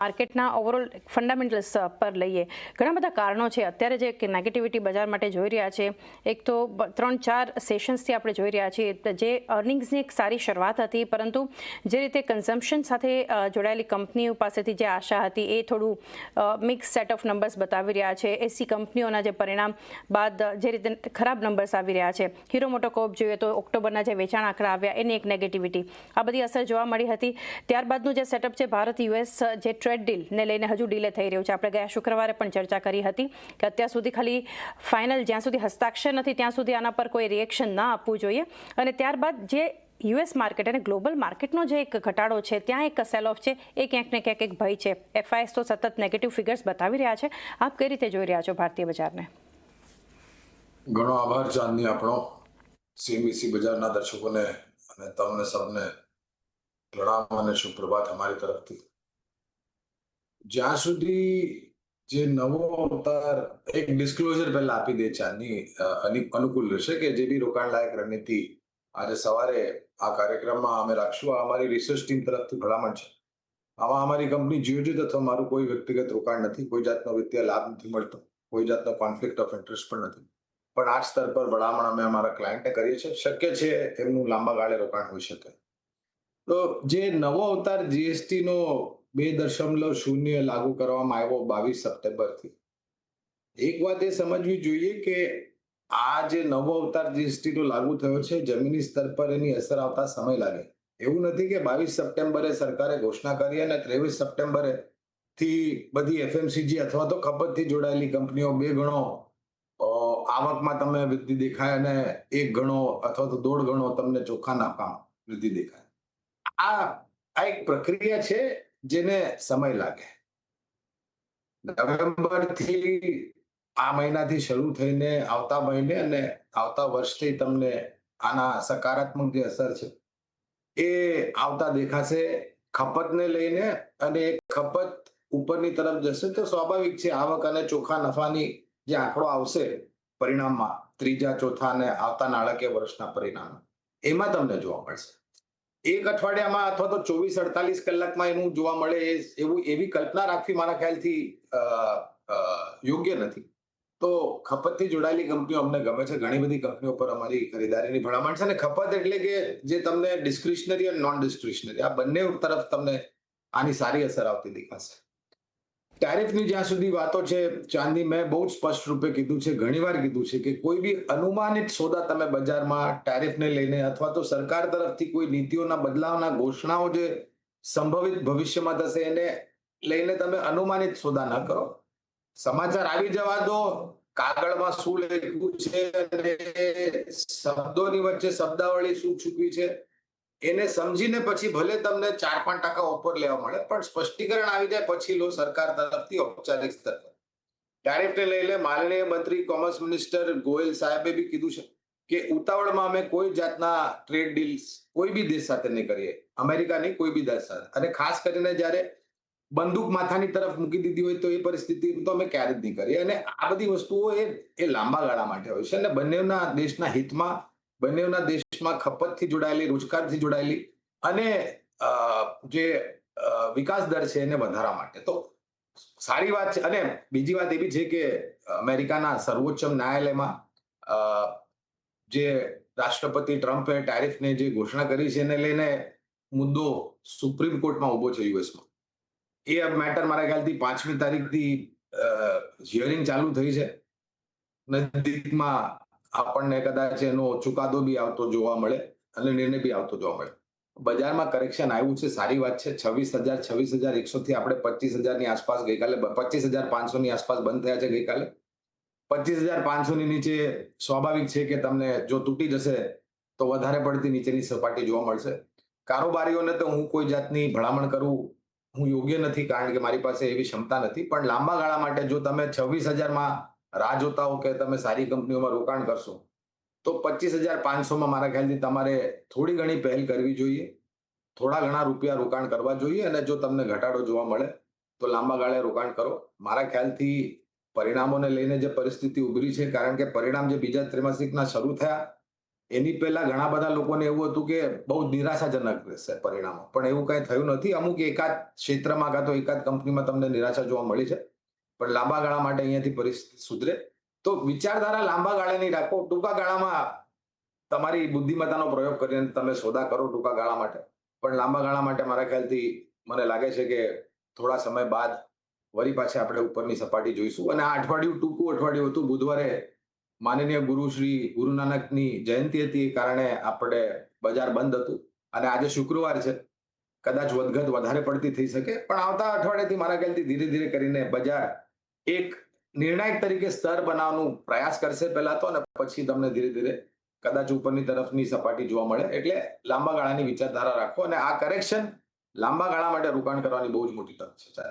માર્કેટના overall fundamentals પર લઈએ, ઘણા બધા કારણો છે અત્યારે જે નેગેટિવિટી બજાર માટે જોઈ રહ્યા છે. એક તો 3-4 સેશન્સથી આપણે જોઈ રહ્યા છીએ જે અર્નિંગ્સની એક સારી શરૂઆત હતી, પરંતુ જે રીતે કન્ઝમ્પશન સાથે જોડાયેલી કંપનીઓ પાસેથી જે આશા હતી એ થોડું મિક્સ સેટ ઓફ નંબર્સ બતાવી રહ્યા છે. એસી કંપનીઓના જે પરિણામ બાદ જે રીતે ખરાબ નંબર્સ આવી રહ્યા છે, હીરો મોટોકોર્પ જોઈએ તો ઓક્ટોબરના જે વેચાણ આંકડા આવ્યા એની એક નેગેટિવિટી, આ બધી અસર જોવા મળી હતી. ત્યારબાદનું જે સેટઅપ છે ભારત યુએસ જે ટ્રેડ ડીલને લઈને હજુ ડીલે થઈ રહ્યું છે. આપણે ગયા શુક્રવારે પણ ચર્ચા કરી હતી કે અત્યાર સુધી ખાલી ફાઇનલ જ્યાં સુધી હસ્તાક્ષર નથી ત્યાં સુધી આના પર કોઈ રિએક્શન ના આપવું જોઈએ. અને ત્યારબાદ જે યુએસ માર્કેટ અને ગ્લોબલ માર્કેટનો જે એક ઘટાડો છે, ત્યાં એક સેલ ઓફ છે, એ ક્યાંક ને ક્યાંક એક ભય છે. એફઆઈએસ તો સતત નેગેટિવ ફિગર્સ બતાવી રહ્યા છે. આપ કઈ રીતે જોઈ રહ્યા છો ભારતીય બજારને? ઘણો આભાર ચાંદની આપણો. સીએમબીસી બજારના દર્શકોને અને તમને સૌને પ્રણામ અને સુપ્રભાત અમારી તરફથી. જ્યાં સુધી જે નવો અવતાર, એક ડિસ્ક્લોઝર પહેલા આપી દે ચાંદની, અનુકૂળ રહેશે કે જે બી રોકાણ લાયક રણનીતિ આજે સવારે આ કાર્યક્રમમાં અમે રાખશું, આ અમારી રિસર્ચ ટીમ તરફથી ભલામણ છે. આમાં અમારી કંપની જીઓજીત અથવા મારું કોઈ વ્યક્તિગત રોકાણ નથી, કોઈ જાતનો વિત્તીય લાભ નથી મળતો, કોઈ જાતનો કોન્ફ્લિક્ટ ઓફ ઇન્ટરેસ્ટ પણ નથી. પણ આ સ્તર પર ભલામણ અમે અમારા ક્લાયન્ટને કરીએ છીએ. શક્ય છે એમનું લાંબા ગાળે રોકાણ હોઈ શકે. તો જે નવો અવતાર જીએસટી નો 2.0 લાગુ કરવામાં આવ્યો 22 સપ્ટેમ્બરથી, એક વાત એ સમજવી જોઈએ કે આ જે નવો અવતાર જીએસટી નો લાગુ થયો છે, જમીની સ્તર પર એની અસર આવતા સમય લાગે. એવું નથી કે 22 સપ્ટેમ્બરે સરકારે ઘોષણા કરી અને 23 સપ્ટેમ્બરે થી બધી એફએમસીજી અથવા તો ખપતથી જોડાયેલી કંપનીઓ 2 ગણો આવકમાં તમને વૃદ્ધિ દેખાય અને 1 ગણો અથવા તો 1.5 ગણો તમને ચોખ્ખા નફામાં વૃદ્ધિ દેખાય. આ એક પ્રક્રિયા છે જેને સમય લાગે. નવેમ્બર થી આ મહિનાથી શરૂ થઈને આવતા મહિને અને આવતા વર્ષથી તમને આના સકારાત્મક જે અસર છે એ આવતા દેખાશે ખપતને લઈને. અને ખપત ઉપરની તરફ જશે તો સ્વાભાવિક છે આવક અને ચોખ્ખા નફાની જે આંકડો આવશે પરિણામમાં, ત્રીજા ચોથા અને આવતા નાણાકીય વર્ષના પરિણામ, એમાં તમને જોવા મળશે. એક અઠવાડિયામાં અથવા તો 24-48 કલાકમાં એનું જોવા મળે એવી કલ્પના રાખવી મારા ખ્યાલથી યોગ્ય નથી. તો ખપતથી જોડાયેલી કંપનીઓ અમને ગમે છે. ઘણી બધી કંપનીઓ પર અમારી ખરીદારીની ભલામણ છે. અને ખપત એટલે કે જે તમને ડિસ્ક્રિશનરી અને નોન ડિસ્ક્રિશનરી, આ બંને તરફ તમને આની સારી અસર આવતી દેખાશે. ટેરિફની જ્યાં સુધી વાતો છે ચાંદી, મેં બહુ જ સ્પષ્ટ રૂપે કીધું છે, ઘણીવાર કીધું છે કે કોઈ બી અનુમાનિત સોદા તમે બજારમાં ટેરિફને લઈને અથવા તો સરકાર તરફથી કોઈ નીતિઓના બદલાવના ઘોષણાઓ જે સંભવિત ભવિષ્યમાં થશે એને લઈને તમે અનુમાનિત સોદા ન કરો. સમાચાર આવી જવા દો, કાગળમાં શું લખ્યું છે અને શબ્દોની વચ્ચે શબ્દાવળી શું છૂપી છે એને સમજીને પછી ભલે તમને 4-5% ઉપર લેવા મળે, પણ સ્પષ્ટીકરણ આવી જાય પછી લો સરકાર તરફથી ઔપચારિક સ્તર પર. ટેરિફને લઈને માનનીય મંત્રી કોમર્સ મિનિસ્ટર ગોયલ સાહેબે બી કીધું છે કે ઉતાવળમાં અમે કોઈ જાતના ટ્રેડ ડીલ્સ કોઈ બી દેશ સાથે નહીં કરીએ, અમેરિકાની કોઈ બી દેશ સાથે. અને ખાસ કરીને જ્યારે બંદૂક માથાની તરફ મૂકી દીધી હોય તો એ પરિસ્થિતિ તો અમે ક્યારે જ નહીં કરીએ. અને આ બધી વસ્તુઓ એ લાંબા ગાળા માટે હોય છે અને બંનેના દેશના હિતમાં, બંનેના દેશમાં ખપતથી જોડાયેલી, રોજગારથી જોડાયેલી અને જે વિકાસ દર છે એને વધારવા માટે. તો સારી વાત છે. અને બીજી વાત એવી છે કે અમેરિકાના સર્વોચ્ચ ન્યાયાલયમાં જે રાષ્ટ્રપતિ ટ્રમ્પે ટેરિફને જે ઘોષણા કરી છે એને લઈને મુદ્દો સુપ્રીમ કોર્ટમાં ઉભો છે યુએસમાં. એ મેટર મારા ખ્યાલથી 5મી તારીખથી હિયરિંગ ચાલુ થઈ છે. નજીકમાં આપણને કદાચ એનો ચુકાદો બી આવતો જોવા મળે અને નિર્ણય બી આવતો જોવા મળે. બજારમાં કરેક્શન આવ્યું છે, સારી વાત છે. 26,100 થી આપણે 25,000 ની આસપાસ ગઈકાલે, 25,500 ની આસપાસ બંધ થયા છે ગઈકાલે. 25,500 ની નીચે સ્વાભાવિક છે કે તમને જો તૂટી જશે તો વધારે પડતી નીચેની સપાટી જોવા મળશે. કારોબારીઓને તો હું કોઈ જાતની ભલામણ કરું હું યોગ્ય નથી, કારણ કે મારી પાસે એવી ક્ષમતા નથી. પણ લાંબા ગાળા માટે જો તમે 26,000માં રાહ જોતા હો કે તમે સારી કંપનીઓમાં રોકાણ કરશો તો 25,500માં મારા ખ્યાલથી તમારે થોડી ઘણી પહેલ કરવી જોઈએ, થોડા ઘણા રૂપિયા રોકાણ કરવા જોઈએ. અને જો તમને ઘટાડો જોવા મળે તો લાંબા ગાળે રોકાણ કરો. મારા ખ્યાલથી પરિણામોને લઈને જે પરિસ્થિતિ ઉભરી છે, કારણ કે પરિણામ જે બીજા ત્રિમાસિકના શરૂ થયા એની પહેલા ઘણા બધા લોકોને એવું હતું કે બહુ નિરાશાજનક રહેશે પરિણામો, પણ એવું કઈ થયું નથી. અમુક એકાદ ક્ષેત્રમાં કાં તો એકાદ કંપનીમાં તમને નિરાશા જોવા મળી છે, પણ લાંબા ગાળા માટે અહીંયાથી પરિસ્થિતિ સુધરે. તો વિચારધારા લાંબા ગાળાની રાખો. ટૂંકા ગાળામાં તમારી બુદ્ધિમત્તાનો પ્રયોગ કરીને તમે સોદા કરો ટૂંકા ગાળા માટે, પણ લાંબા ગાળા માટે મારા ખ્યાલથી મને લાગે છે કે થોડા સમય બાદ વળી પાછા આપણે ઉપરની સપાટી જોઈશું. અને આ અઠવાડિયું ટૂંકું અઠવાડિયું હતું. બુધવારે માનનીય ગુરુ શ્રી ગુરુ નાનકની જયંતિ હતી, એ કારણે આપણે બજાર બંધ હતું. અને આજે શુક્રવાર છે, કદાચ વધઘટ વધારે પડતી થઈ શકે, પણ આવતા અઠવાડિયાથી મારા ખ્યાલથી ધીરે ધીરે કરીને બજાર એક નિર્ણાયક તરીકે સ્તર બનાવવાનો પ્રયાસ કરશે પહેલા તો, અને પછી તમને ધીરે ધીરે કદાચ ઉપરની તરફની સપાટી જોવા મળે. એટલે લાંબા ગાળાની વિચારધારા રાખો, અને આ કરેક્શન લાંબા ગાળા માટે રોકાણ કરવાની બહુ જ મોટી તક છે.